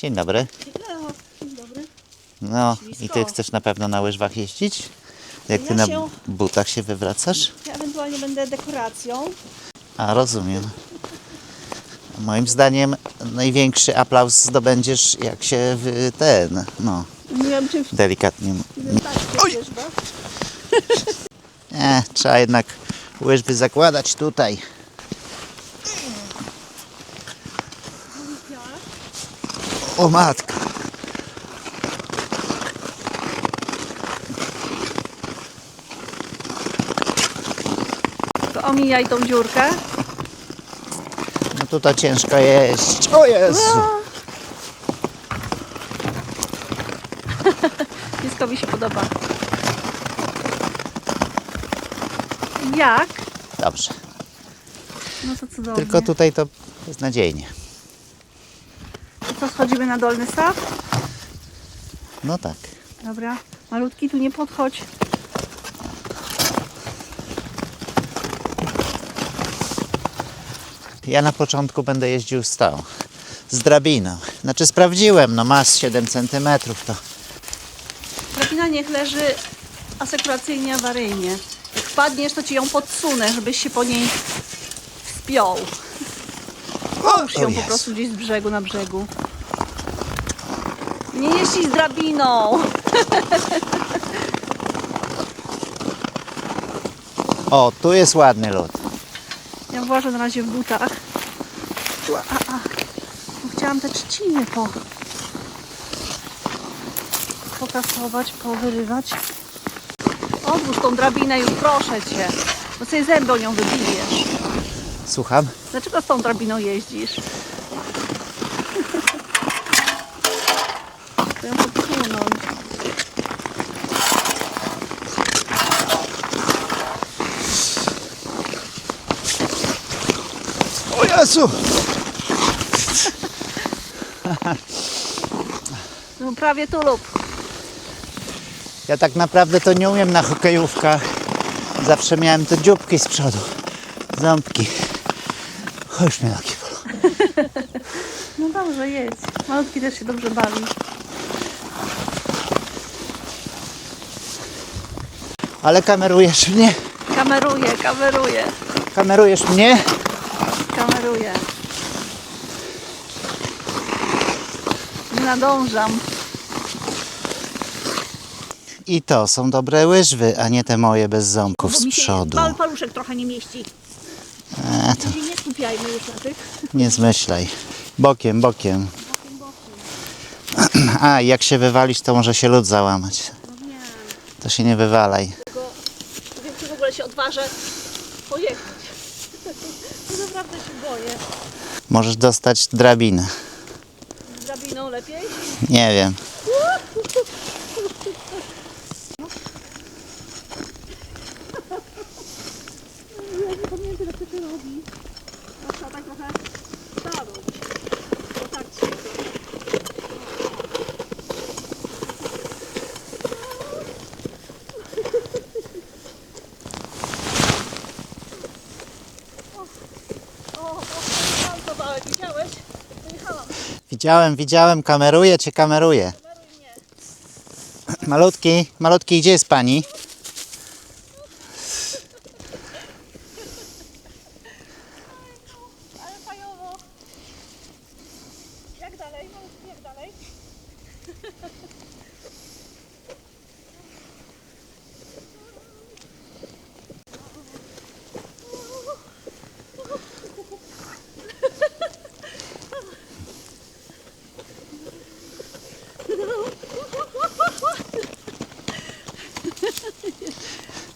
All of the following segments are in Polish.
Dzień dobry. Dzień dobry. No i ty chcesz na pewno na łyżwach jeździć? Jak ty na butach się wywracasz? Ja ewentualnie będę dekoracją. A, rozumiem. Moim zdaniem największy aplauz zdobędziesz, jak się Nie wiem, czy delikatnie... Oj! Trzeba jednak łyżwy zakładać tutaj. O matka! To omijaj tą dziurkę. No tutaj ciężko jeść. O Jezu! Pieskowi się podoba. Jak? Dobrze. No to cudownie. Tylko tutaj to beznadziejnie. To co, schodzimy na dolny staw? No tak. Dobra. Malutki, tu nie podchodź. Ja na początku będę jeździł z drabiną. Znaczy sprawdziłem, no ma z 7 cm to. Drabina niech leży asekuracyjnie, awaryjnie. Jak wpadniesz, to ci ją podsunę, żebyś się po niej wspiął. Połóż ją po prostu gdzieś z brzegu na brzegu. Nie jeździ z drabiną. O, tu jest ładny lód. Ja włażę na razie w butach. Chciałam te trzciny pokasować, powyrywać. Odłóż tą drabinę już, proszę cię. Bo sobie zęby o nią wybijesz. Słucham? Dlaczego z tą drabiną jeździsz? Chcę ją podsunąć. O Jezu! No prawie tu lub. Ja tak naprawdę to nie umiem na hokejówkach. Zawsze miałem te dzióbki z przodu. Ząbki. Już mnie nogi bolą. No dobrze, jedź. Malutki też się dobrze bawi. Ale kamerujesz mnie? Kameruję. Kamerujesz mnie? Kameruję. Nie nadążam. I to są dobre łyżwy, a nie te moje bez ząbków z przodu. Mały paluszek trochę nie mieści. To Nie skupiajmy już na tych. nie zmyślaj. Bokiem. A, jak się wywalisz, to może się lód załamać. No nie. To się nie wywalaj. Wiem, czy w ogóle się odważę pojechać. To naprawdę się boję. Możesz dostać drabinę. Z drabiną lepiej? Nie wiem. Ja nie pamiętam, jak to się robi. Trzeba tak trochę stanąć. O tak się widziałeś? Pojechałam. Widziałem, kameruję cię, kameruję. Malutki, gdzie jest pani? Ale fajowo. Jak dalej? Jak dalej?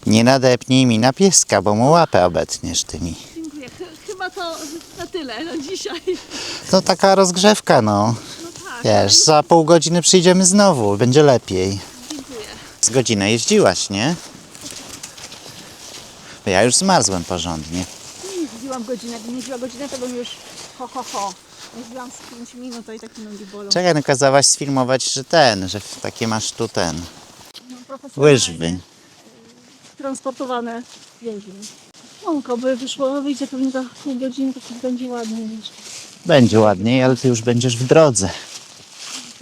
Nie nadepnij mi na pieska, bo mu łapę obetniesz tymi. Dziękuję. Chyba to na tyle na dzisiaj. To taka rozgrzewka, no. No tak. Wiesz, za pół godziny przyjdziemy znowu, będzie lepiej. Dziękuję. Z godzinę jeździłaś, nie? Ja już zmarzłem porządnie. Nie jeździłam godzinę. Jakbym jeździła godzinę, to bym już ho. Jeździłam z 5 minut, to i tak mi nogi bolą. Czekaj, no kazałaś sfilmować, że takie masz tu No, profesjonalnie łyżwy. Transportowane więźnie. Łąko by wyszło, wyjdzie pewnie za pół godziny, to będzie ładnie. Będzie ładniej, ale ty już będziesz w drodze.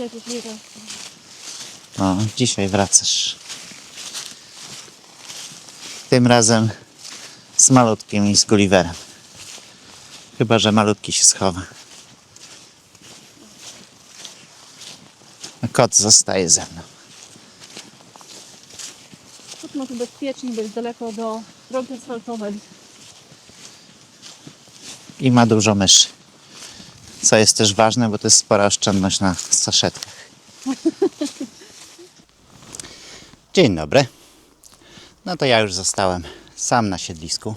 dzisiaj tu nie raz. O, dzisiaj wracasz. Tym razem z malutkim i z Gulliverem. Chyba że malutki się schowa. A kot zostaje ze mną. Trudno tu bezpiecznie, bo jest daleko do drogi asfaltowej. I ma dużo myszy. Co jest też ważne, bo to jest spora oszczędność na saszetkach. Dzień dobry. No to ja już zostałem sam na siedlisku.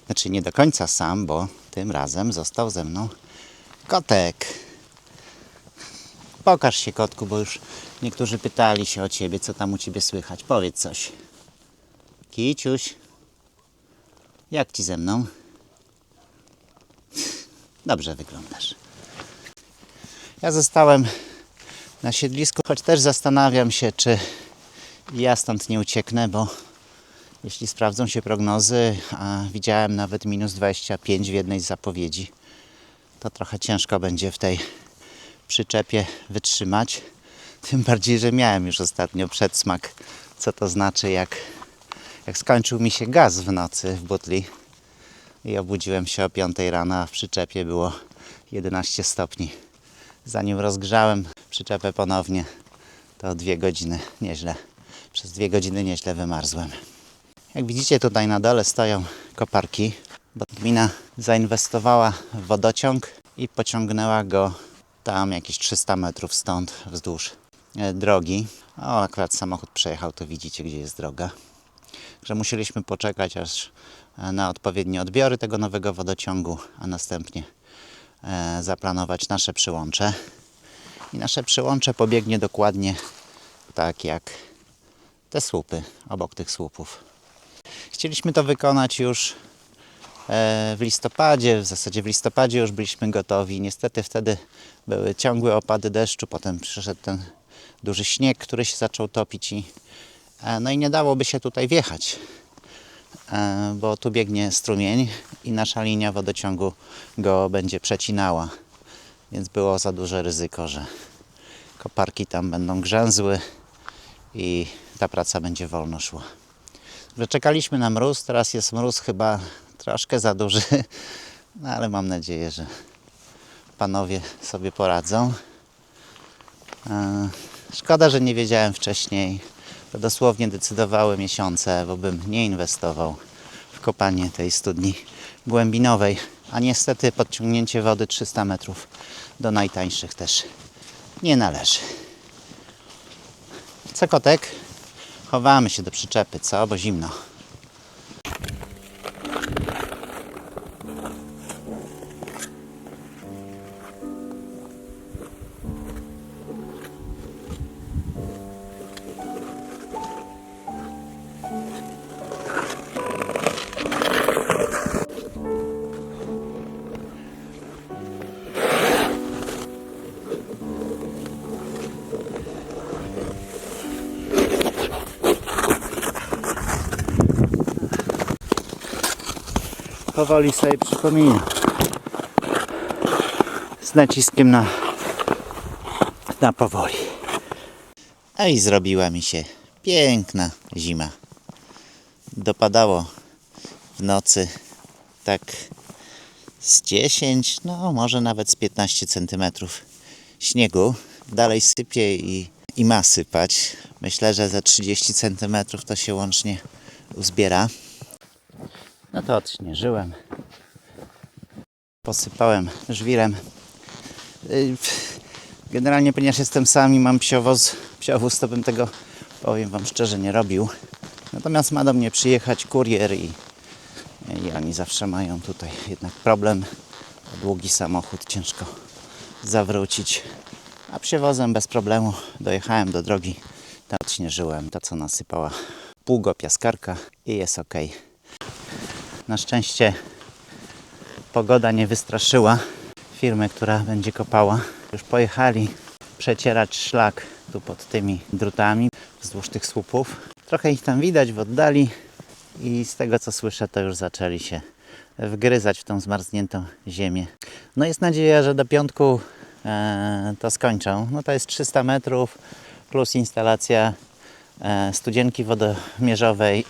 Znaczy nie do końca sam, bo tym razem został ze mną kotek. Pokaż się, kotku, bo już niektórzy pytali się o ciebie, co tam u ciebie słychać. Powiedz coś. Kiciuś, jak ci ze mną? Dobrze wyglądasz. Ja zostałem na siedlisku, choć też zastanawiam się, czy ja stąd nie ucieknę, bo jeśli sprawdzą się prognozy, a widziałem nawet minus 25 w jednej z zapowiedzi, to trochę ciężko będzie w tej przyczepie wytrzymać. Tym bardziej, że miałem już ostatnio przedsmak, co to znaczy, jak skończył mi się gaz w nocy w butli i obudziłem się o 5 rano, a w przyczepie było 11 stopni. Zanim rozgrzałem przyczepę ponownie, to 2 godziny nieźle. Przez 2 godziny nieźle wymarzłem. Jak widzicie, tutaj na dole stoją koparki, bo gmina zainwestowała w wodociąg i pociągnęła go tam jakieś 300 metrów stąd wzdłuż drogi. O, akurat samochód przejechał, to widzicie, gdzie jest droga. Także musieliśmy poczekać aż na odpowiednie odbiory tego nowego wodociągu, a następnie zaplanować nasze przyłącze. I nasze przyłącze pobiegnie dokładnie tak jak te słupy, obok tych słupów. Chcieliśmy to wykonać już w listopadzie, w zasadzie w listopadzie już byliśmy gotowi. Niestety wtedy były ciągłe opady deszczu, potem przyszedł ten duży śnieg, który się zaczął topić no i nie dałoby się tutaj wjechać, bo tu biegnie strumień i nasza linia wodociągu go będzie przecinała, więc było za duże ryzyko, że koparki tam będą grzęzły i ta praca będzie wolno szła. Czekaliśmy na mróz, teraz jest mróz chyba troszkę za duży, no ale mam nadzieję, że panowie sobie poradzą. Szkoda, że nie wiedziałem wcześniej. To dosłownie decydowały miesiące, bo bym nie inwestował w kopanie tej studni głębinowej. A niestety podciągnięcie wody 300 metrów do najtańszych też nie należy. Co, kotek? Chowamy się do przyczepy, co? Bo zimno. Powoli sobie przypominam. Z naciskiem na powoli. A i zrobiła mi się piękna zima. Dopadało w nocy tak z 10, no może nawet z 15 cm śniegu. Dalej sypie i ma sypać. Myślę, że za 30 cm to się łącznie uzbiera. No to odśnieżyłem. Posypałem żwirem. Generalnie, ponieważ jestem sam i mam psiowóz, to bym tego, powiem wam szczerze, nie robił. Natomiast ma do mnie przyjechać kurier i oni zawsze mają tutaj jednak problem. Długi samochód, ciężko zawrócić. A psiewozem bez problemu dojechałem do drogi. Tam odśnieżyłem to, co nasypała pługopiaskarka i jest ok. Na szczęście pogoda nie wystraszyła firmy, która będzie kopała. Już pojechali przecierać szlak tu pod tymi drutami wzdłuż tych słupów. Trochę ich tam widać w oddali i z tego, co słyszę, to już zaczęli się wgryzać w tą zmarzniętą ziemię. No jest nadzieja, że do piątku to skończą. No to jest 300 metrów plus instalacja studzienki wodomierzowej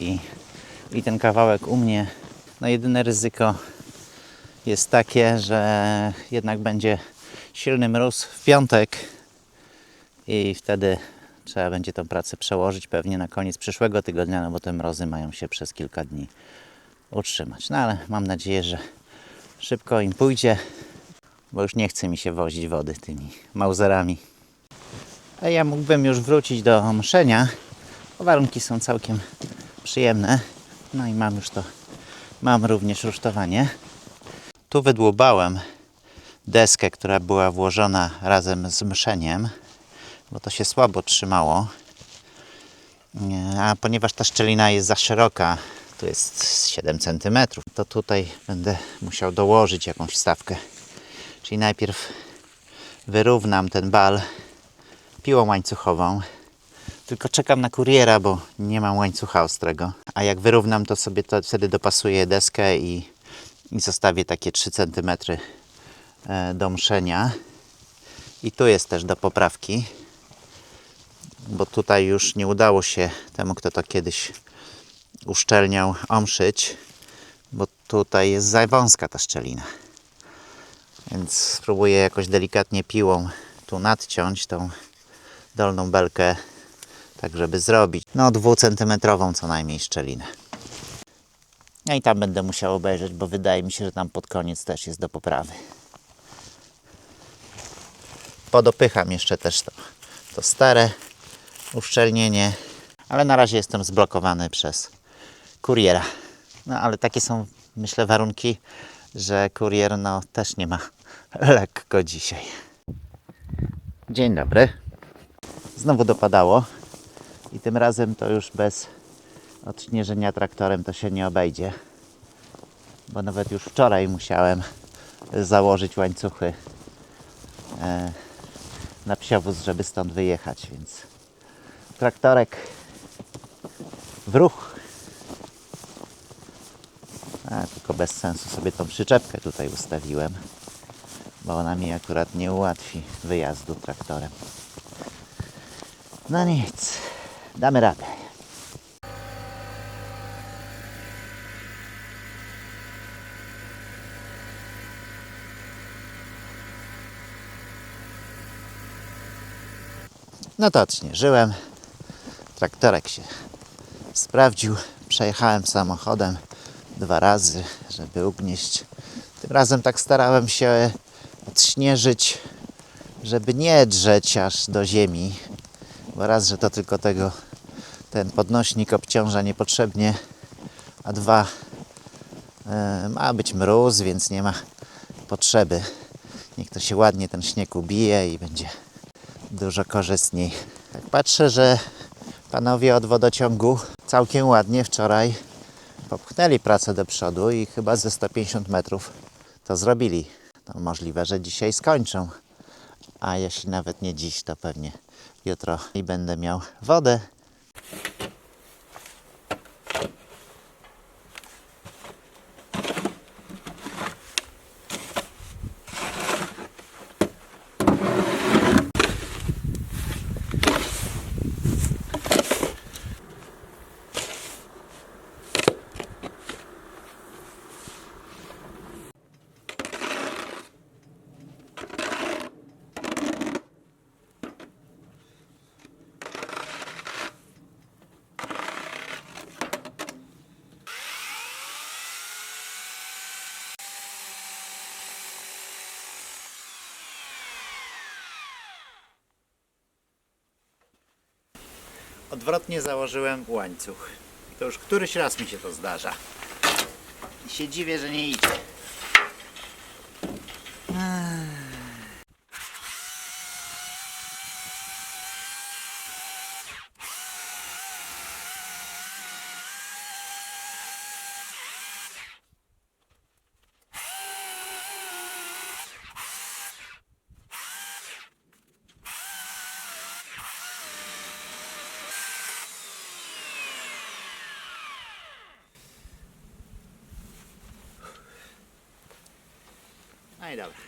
i ten kawałek u mnie. No jedyne ryzyko jest takie, że jednak będzie silny mróz w piątek i wtedy trzeba będzie tą pracę przełożyć pewnie na koniec przyszłego tygodnia, no bo te mrozy mają się przez kilka dni utrzymać. No ale mam nadzieję, że szybko im pójdzie, bo już nie chce mi się wozić wody tymi Mauserami. A ja mógłbym już wrócić do mszenia, bo warunki są całkiem przyjemne. No i mam również rusztowanie. Tu wydłubałem deskę, która była włożona razem z mszeniem, bo to się słabo trzymało. A ponieważ ta szczelina jest za szeroka, tu jest 7 cm, to tutaj będę musiał dołożyć jakąś wstawkę. Czyli najpierw wyrównam ten bal piłą łańcuchową. Tylko czekam na kuriera, bo nie mam łańcucha ostrego. A jak wyrównam, to sobie wtedy dopasuję deskę i zostawię takie 3 cm do mszenia. I tu jest też do poprawki, bo tutaj już nie udało się temu, kto to kiedyś uszczelniał, omszyć, bo tutaj jest za wąska ta szczelina. Więc spróbuję jakoś delikatnie piłą tu nadciąć tą dolną belkę, tak żeby zrobić 2 cm co najmniej szczelinę. No i tam będę musiał obejrzeć, bo wydaje mi się, że tam pod koniec też jest do poprawy. Podopycham jeszcze też to stare uszczelnienie, ale na razie jestem zblokowany przez kuriera. No ale takie są, myślę, warunki, że kurier też nie ma lekko dzisiaj. Dzień dobry. Znowu dopadało i tym razem to już bez odśnieżenia traktorem to się nie obejdzie, bo nawet już wczoraj musiałem założyć łańcuchy na psiowóz, żeby stąd wyjechać, więc traktorek w ruch. Tylko bez sensu sobie tą przyczepkę tutaj ustawiłem, bo ona mi akurat nie ułatwi wyjazdu traktorem. No nic, damy radę. No to odśnieżyłem. Traktorek się sprawdził. Przejechałem samochodem 2 razy, żeby ugnieść. Tym razem tak starałem się odśnieżyć, żeby nie drzeć aż do ziemi. Bo raz, że to tylko ten podnośnik obciąża niepotrzebnie, a 2, ma być mróz, więc nie ma potrzeby. Niech to się ładnie ten śnieg ubije i będzie dużo korzystniej. Tak patrzę, że panowie od wodociągu całkiem ładnie wczoraj popchnęli pracę do przodu i chyba ze 150 metrów to zrobili. To możliwe, że dzisiaj skończą. A jeśli nawet nie dziś, to pewnie jutro i będę miał wodę. Odwrotnie założyłem łańcuch. To już któryś raz mi się to zdarza. I się dziwię, że nie idzie. No i dobra.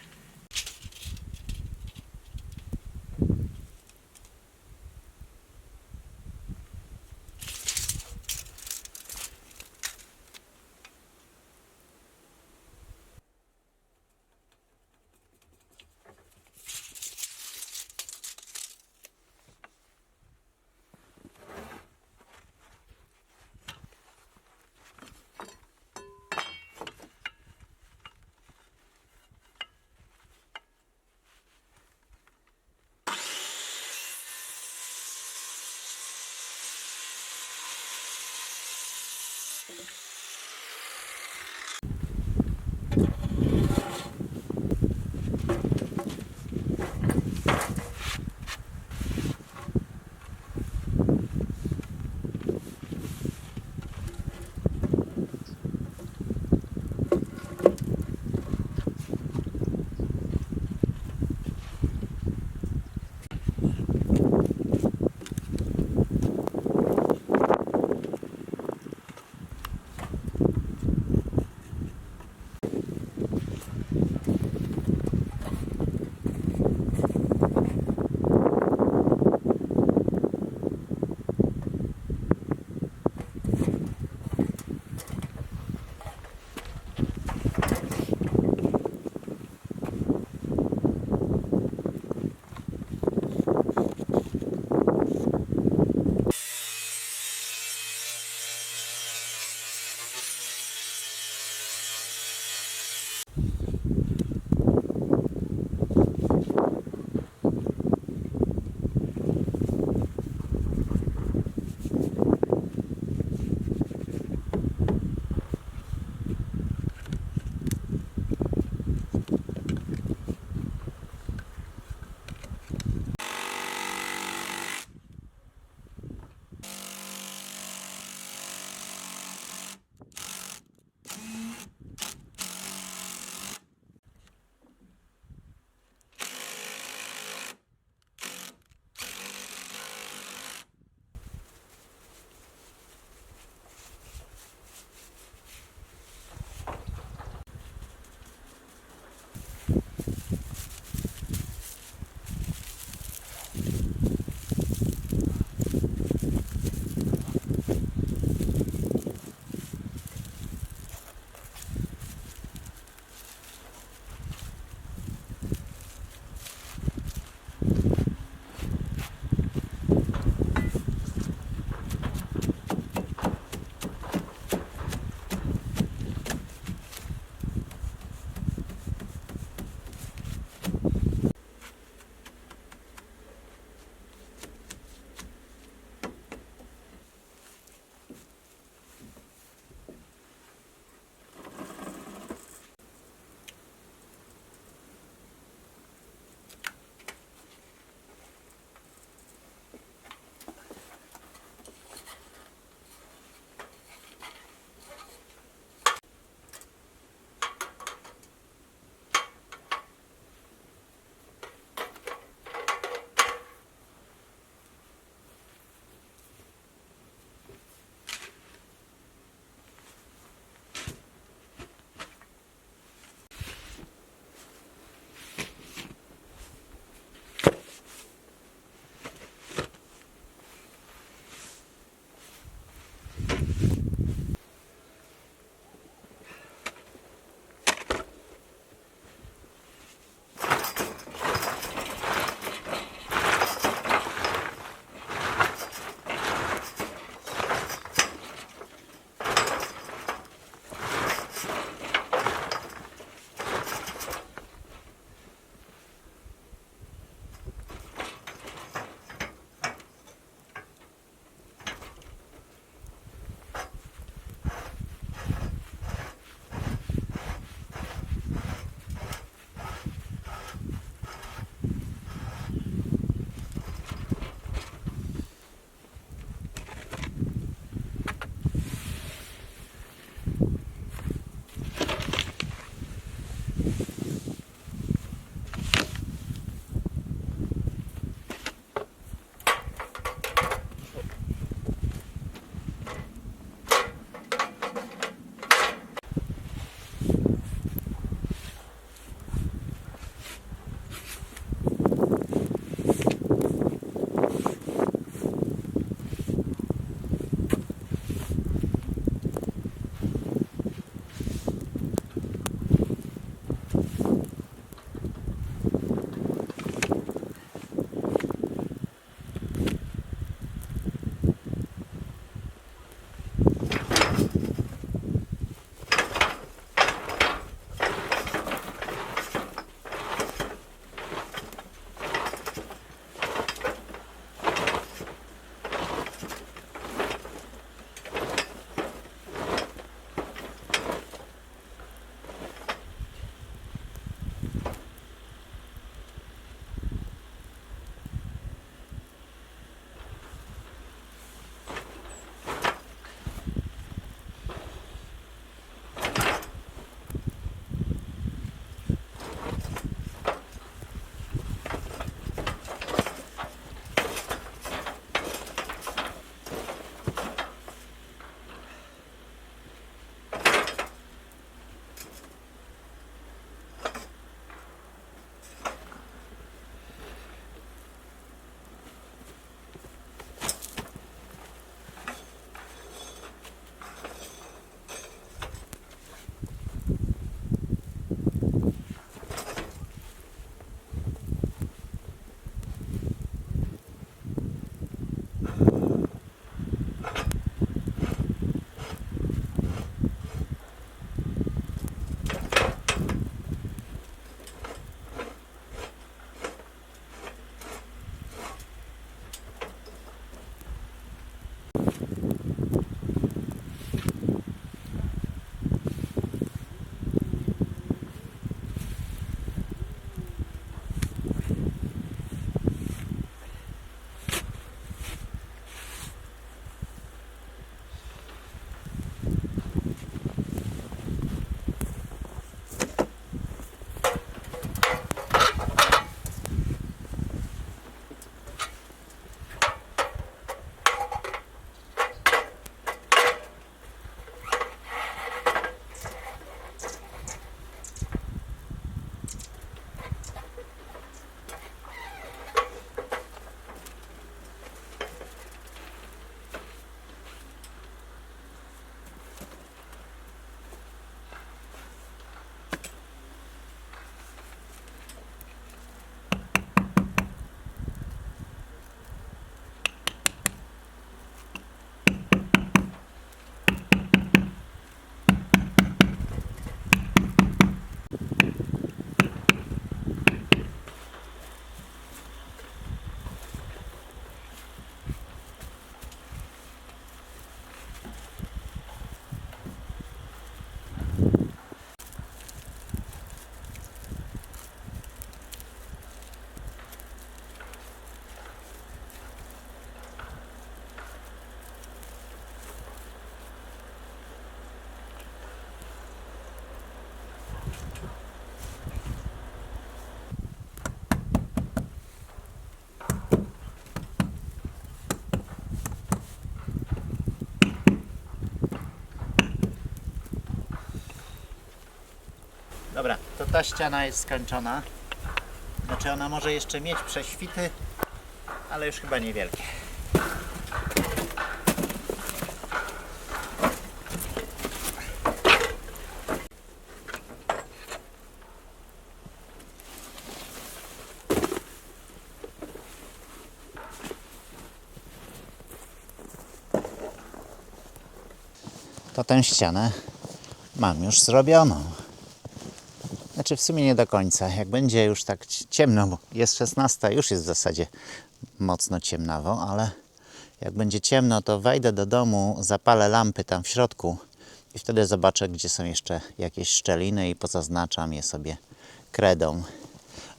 to ta ściana jest skończona. Znaczy ona może jeszcze mieć prześwity, ale już chyba niewielkie. To tę ścianę mam już zrobioną. Znaczy w sumie nie do końca. Jak będzie już tak ciemno, bo jest 16, już jest w zasadzie mocno ciemnawo, ale jak będzie ciemno, to wejdę do domu, zapalę lampy tam w środku i wtedy zobaczę, gdzie są jeszcze jakieś szczeliny i pozaznaczam je sobie kredą.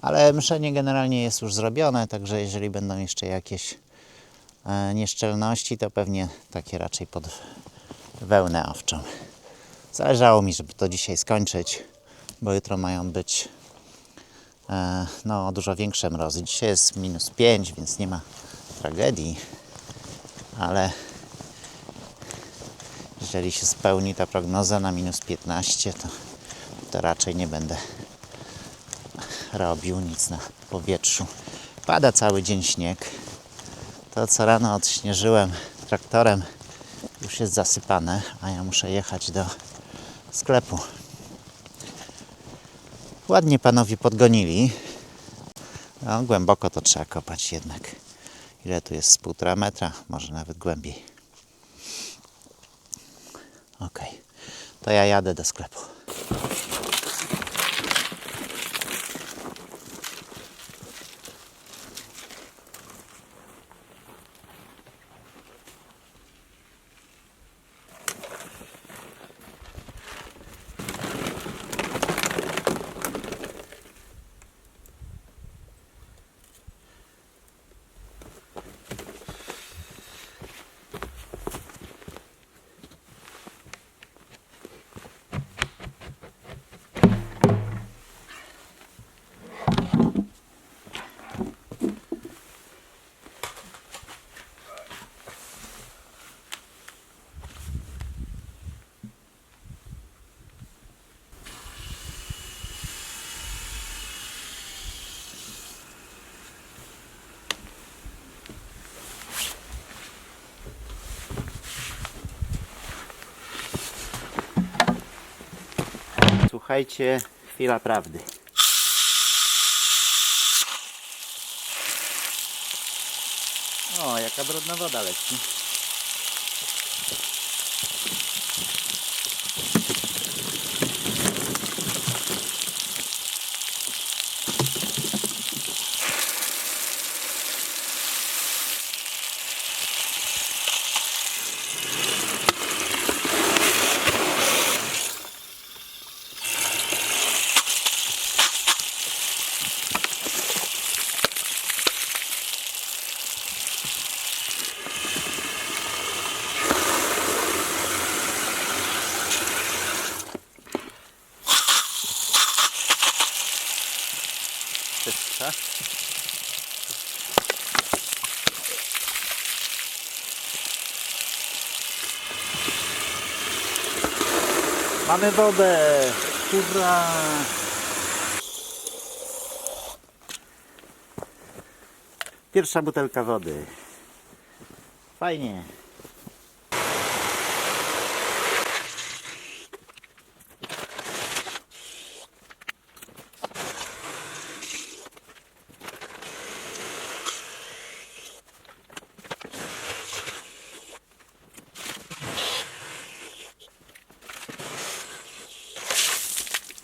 Ale mszenie generalnie jest już zrobione, także jeżeli będą jeszcze jakieś nieszczelności, to pewnie takie raczej pod wełnę owczą. Zależało mi, żeby to dzisiaj skończyć, bo jutro mają być no, dużo większe mrozy. Dzisiaj jest -5, więc nie ma tragedii, ale jeżeli się spełni ta prognoza na -15, to raczej nie będę robił nic na powietrzu. Pada cały dzień śnieg. To, co rano odśnieżyłem traktorem, już jest zasypane, a ja muszę jechać do sklepu. Ładnie panowie podgonili. No, głęboko to trzeba kopać jednak. Ile tu jest? Z 1,5 metra, może nawet głębiej. Ok, to ja jadę do sklepu. Słuchajcie, chwila prawdy. O, jaka brudna woda leci. Czystsza. Mamy wodę! Hurra! Pierwsza butelka wody. Fajnie.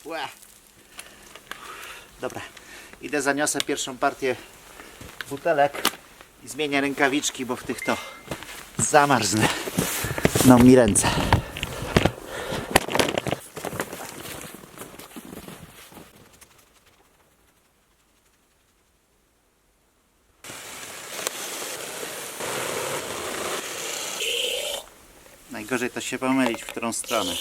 Ła. Dobra, idę zaniosę pierwszą partię butelek i zmienię rękawiczki, bo w tych to zamarznę. No mi ręce. Najgorzej to się pomylić, w którą stronę.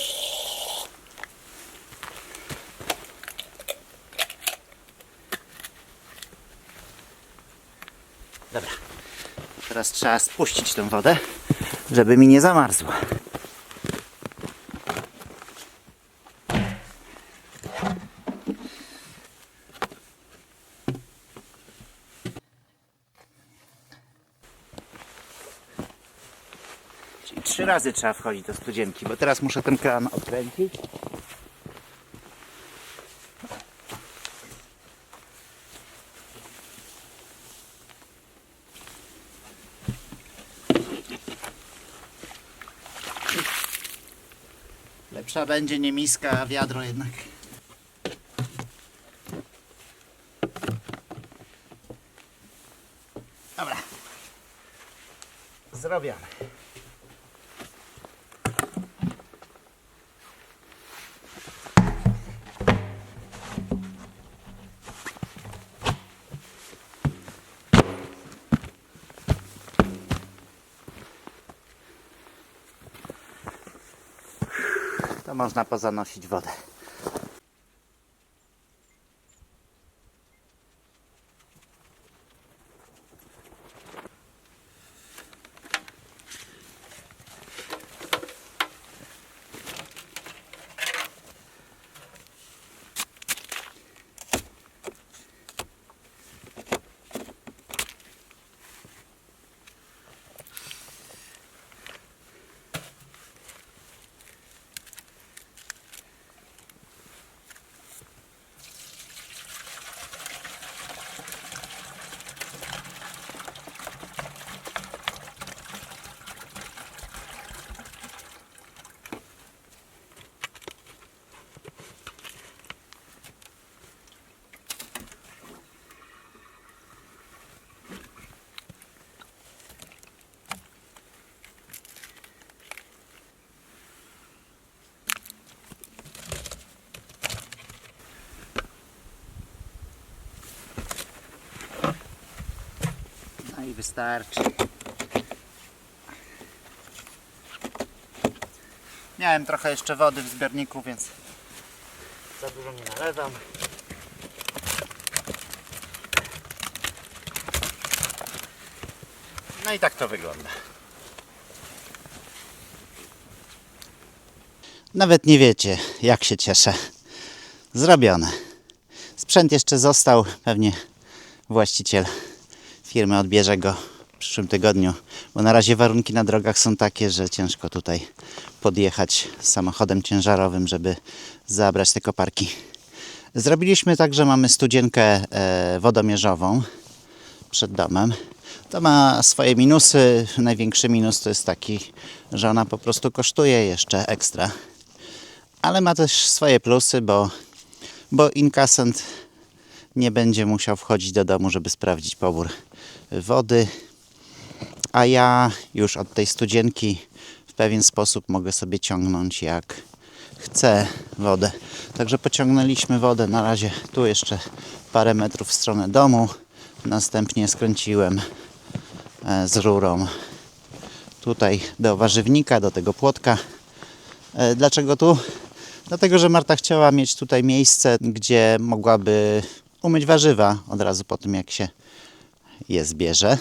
Dobra, teraz trzeba spuścić tę wodę, żeby mi nie zamarzła. Czyli 3 razy trzeba wchodzić do studzienki, bo teraz muszę ten kran odkręcić. Lepsza będzie nie miska, a wiadro jednak. Dobra. Zrobione. To można pozanosić wodę. No i wystarczy. Miałem trochę jeszcze wody w zbiorniku, więc za dużo nie nalewam. No i tak to wygląda. Nawet nie wiecie, jak się cieszę. Zrobione. Sprzęt jeszcze został. Pewnie właściciel firmy odbierze go w przyszłym tygodniu, bo na razie warunki na drogach są takie, że ciężko tutaj podjechać samochodem ciężarowym, żeby zabrać te koparki. Zrobiliśmy tak, że mamy studzienkę wodomierzową przed domem. To ma swoje minusy. Największy minus to jest taki, że ona po prostu kosztuje jeszcze ekstra. Ale ma też swoje plusy, bo inkasent nie będzie musiał wchodzić do domu, żeby sprawdzić pobór wody. A ja już od tej studzienki w pewien sposób mogę sobie ciągnąć jak chcę wodę. Także pociągnęliśmy wodę na razie tu jeszcze parę metrów w stronę domu. Następnie skręciłem z rurą tutaj do warzywnika, do tego płotka. Dlaczego tu? Dlatego, że Marta chciała mieć tutaj miejsce, gdzie mogłaby umyć warzywa od razu po tym, jak się je zbierze.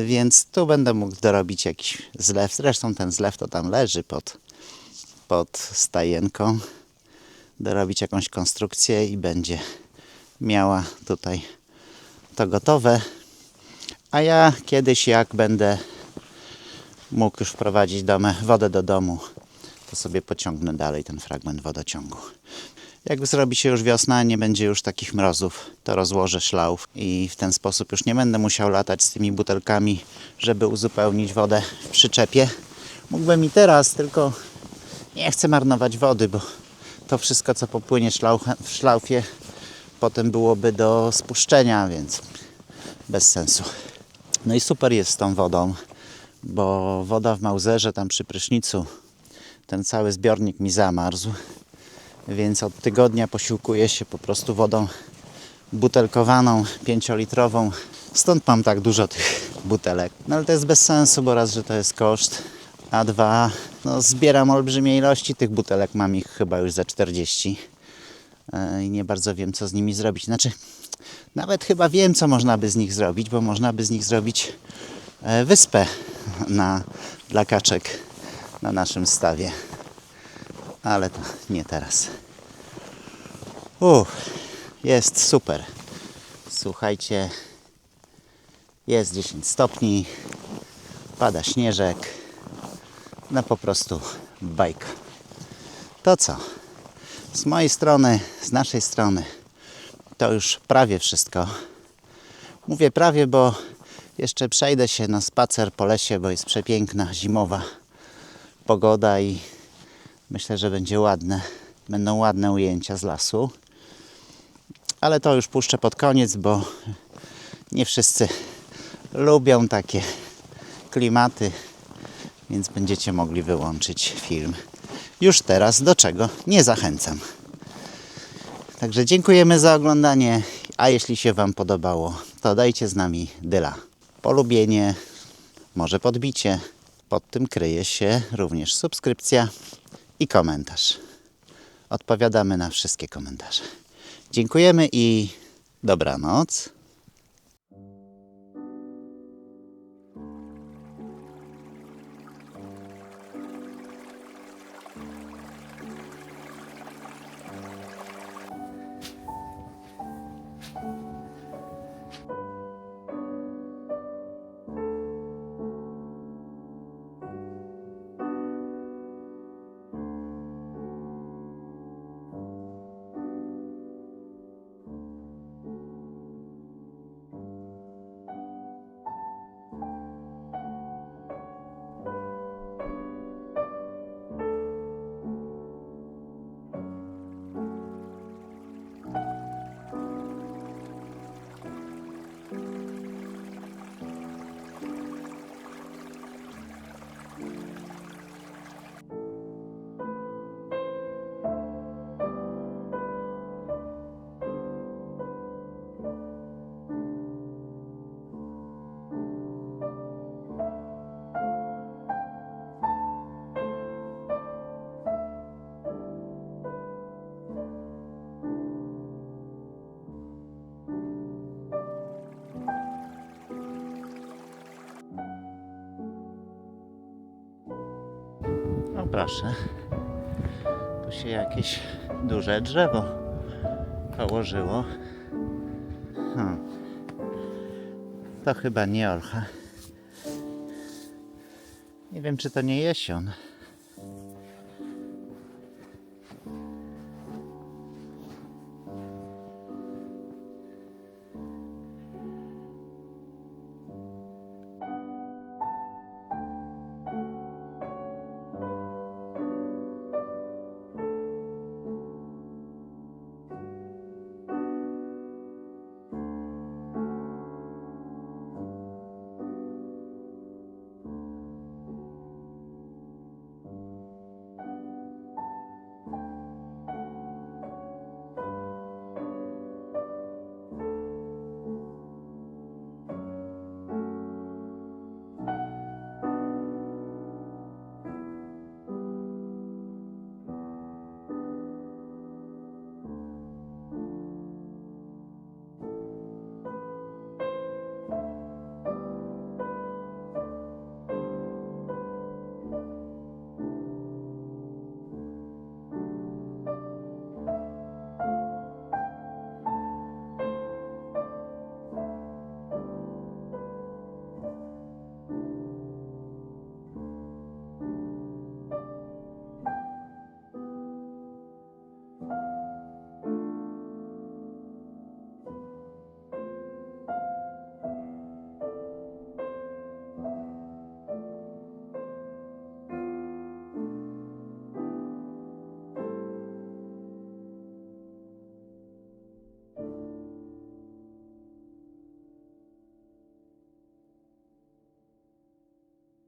Więc tu będę mógł dorobić jakiś zlew. Zresztą ten zlew to tam leży pod stajenką. Dorobić jakąś konstrukcję i będzie miała tutaj to gotowe. A ja kiedyś, jak będę mógł już wprowadzić wodę do domu, to sobie pociągnę dalej ten fragment wodociągu. Jak zrobi się już wiosna, nie będzie już takich mrozów, to rozłożę szlauf i w ten sposób już nie będę musiał latać z tymi butelkami, żeby uzupełnić wodę w przyczepie. Mógłbym i teraz, tylko nie chcę marnować wody, bo to wszystko, co popłynie w szlaufie, potem byłoby do spuszczenia, więc bez sensu. No i super jest z tą wodą, bo woda w Mauzerze, tam przy prysznicu, ten cały zbiornik mi zamarzł, więc od tygodnia posiłkuję się po prostu wodą butelkowaną, 5-litrową. Stąd mam tak dużo tych butelek. No ale to jest bez sensu, bo raz, że to jest koszt, a dwa, no zbieram olbrzymie ilości tych butelek, mam ich chyba już za 40 i nie bardzo wiem, co z nimi zrobić. Znaczy, nawet chyba wiem, co można by z nich zrobić, bo można by z nich zrobić wyspę dla kaczek na naszym stawie. Ale to nie teraz. Jest super. Słuchajcie, jest 10 stopni. pada śnieżek. No po prostu bajka. To co? Z mojej strony, z naszej strony to już prawie wszystko. Mówię prawie, bo jeszcze przejdę się na spacer po lesie, bo jest przepiękna zimowa pogoda i myślę, że będzie ładne. Będą ładne ujęcia z lasu. Ale to już puszczę pod koniec, bo nie wszyscy lubią takie klimaty, więc będziecie mogli wyłączyć film już teraz, do czego nie zachęcam. Także dziękujemy za oglądanie, a jeśli się Wam podobało, to dajcie z nami dyla. Polubienie, może podbicie. Pod tym kryje się również subskrypcja i komentarz. Odpowiadamy na wszystkie komentarze. Dziękujemy i dobranoc. No proszę, tu się jakieś duże drzewo położyło. To chyba nie olcha. Nie wiem, czy to nie jesion.